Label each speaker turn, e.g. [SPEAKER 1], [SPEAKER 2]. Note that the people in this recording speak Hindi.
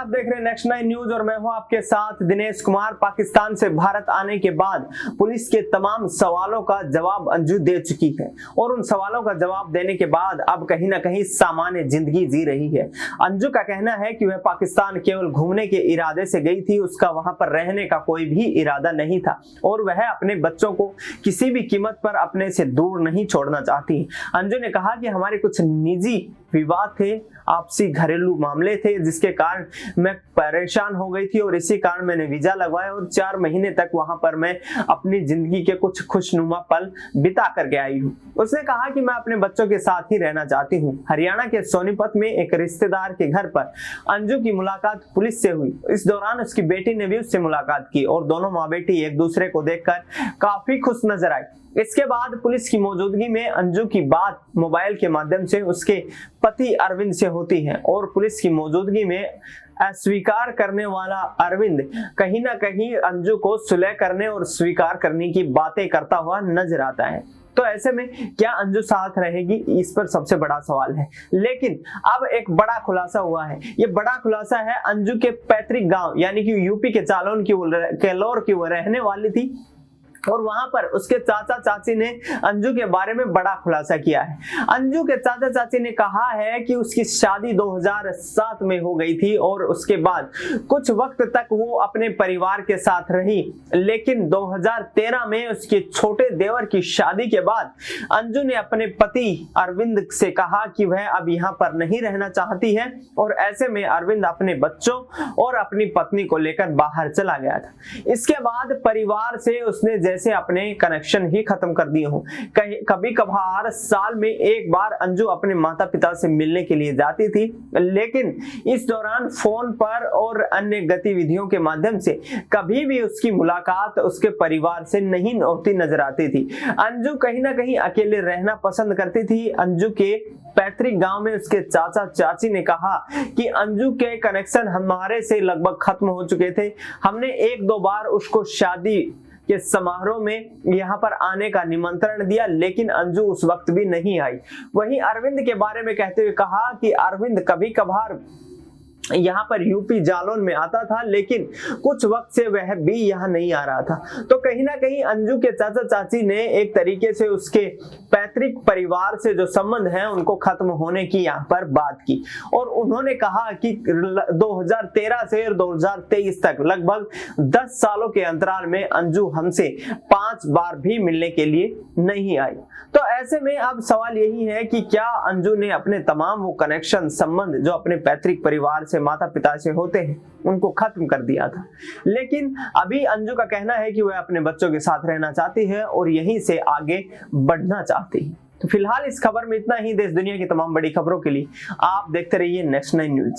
[SPEAKER 1] देख रहे हैं नेक्स्ट 9 न्यूज और मैं हूं आपके साथ दिनेश कुमार। पाकिस्तान से भारत आने के बाद पुलिस के तमाम सवालों का जवाब अंजू दे चुकी है और उन सवालों का जवाब देने के बाद अब कहीं ना कहीं सामान्य जिंदगी जी रही है। अंजू का कहना है कि वह पाकिस्तान केवल घूमने के इरादे से गई थी, उसका वहां पर रहने का कोई भी इरादा नहीं था और वह अपने बच्चों को किसी भी कीमत पर अपने से दूर नहीं छोड़ना चाहती। अंजू ने कहा कि हमारे कुछ निजी विवाद थे, आपसी घरेलू मामले थे जिसके कारण मैं परेशान हो गई थी और इसी कारण मैंने वीजा लगवाया और 4 महीने तक वहां पर मैं अपनी जिंदगी के कुछ खुशनुमा पल बिता करके आई हूँ। उसने कहा कि मैं अपने बच्चों के साथ ही रहना चाहती हूँ। हरियाणा के सोनीपत में एक रिश्तेदार के घर पर अंजू की मुलाकात पुलिस से हुई। इस दौरान उसकी बेटी ने भी उससे मुलाकात की और दोनों माँ बेटी एक दूसरे को देखकर काफी खुश नजर आई। इसके बाद पुलिस की मौजूदगी में अंजू की बात मोबाइल के माध्यम से उसके पति अरविंद से होती है और पुलिस की मौजूदगी में अस्वीकार करने वाला अरविंद कहीं ना कहीं अंजू को सुलह करने और स्वीकार करने की बातें करता हुआ नजर आता है। तो ऐसे में क्या अंजू साथ रहेगी, इस पर सबसे बड़ा सवाल है। लेकिन अब एक बड़ा खुलासा हुआ है। ये बड़ा खुलासा है अंजू के पैतृक गांव यानी कि यूपी के जालौन की केलोर की वो रहने वाली थी और वहां पर उसके चाचा चाची ने अंजू के बारे में बड़ा खुलासा किया है। अंजू के चाचा चाची ने कहा है कि उसकी शादी 2007 में हो गई थी और उसके बाद कुछ वक्त तक वो अपने परिवार के साथ रही, लेकिन 2013 में उसके छोटे देवर की शादी के बाद अंजू ने अपने पति अरविंद से कहा कि वह अब यहाँ पर नहीं रहना चाहती है और ऐसे में अरविंद अपने बच्चों और अपनी पत्नी को लेकर बाहर चला गया था। इसके बाद परिवार से उसने जैसे अपने कनेक्शन ही खत्म कर दिए हो। कभी कभार साल में एक बार अंजू अपने माता पिता से मिलने के लिए जाती थी, लेकिन इस दौरान फोन पर और अन्य गतिविधियों के माध्यम से कभी भी उसकी मुलाकात उसके परिवार से नहीं होती नजर आती थी। अंजू कहीं ना कहीं अकेले रहना पसंद करती थी। अंजू के पैतृक गांव में उसके चाचा चाची ने कहा कि अंजू के कनेक्शन हमारे से लगभग खत्म हो चुके थे। हमने 1-2 बार उसको शादी के समारोह में यहाँ पर आने का निमंत्रण दिया, लेकिन अंजू उस वक्त भी नहीं आई। वहीं अरविंद के बारे में कहते हुए कहा कि अरविंद कभी कभार यहाँ पर यूपी जालौन में आता था, लेकिन कुछ वक्त से वह भी यहाँ नहीं आ रहा था। तो कहीं ना कहीं अंजू के चाचा चाची ने एक तरीके से उसके पैतृक परिवार से जो संबंध हैं उनको खत्म होने की यहाँ पर बात की और उन्होंने कहा कि 2013 से 2023 तक लगभग 10 सालों के अंतराल में अंजू हमसे 5 बार भी मिलने के लिए नहीं आई। तो ऐसे में अब सवाल यही है कि क्या अंजू ने अपने तमाम वो कनेक्शन संबंध जो अपने पैतृक परिवार से माता पिता से होते हैं उनको खत्म कर दिया था। लेकिन अभी अंजू का कहना है कि वह अपने बच्चों के साथ रहना चाहती है और यहीं से आगे बढ़ना चाहती है। तो फिलहाल इस खबर में इतना ही। देश दुनिया की तमाम बड़ी खबरों के लिए आप देखते रहिए नेक्स्ट 9 न्यूज।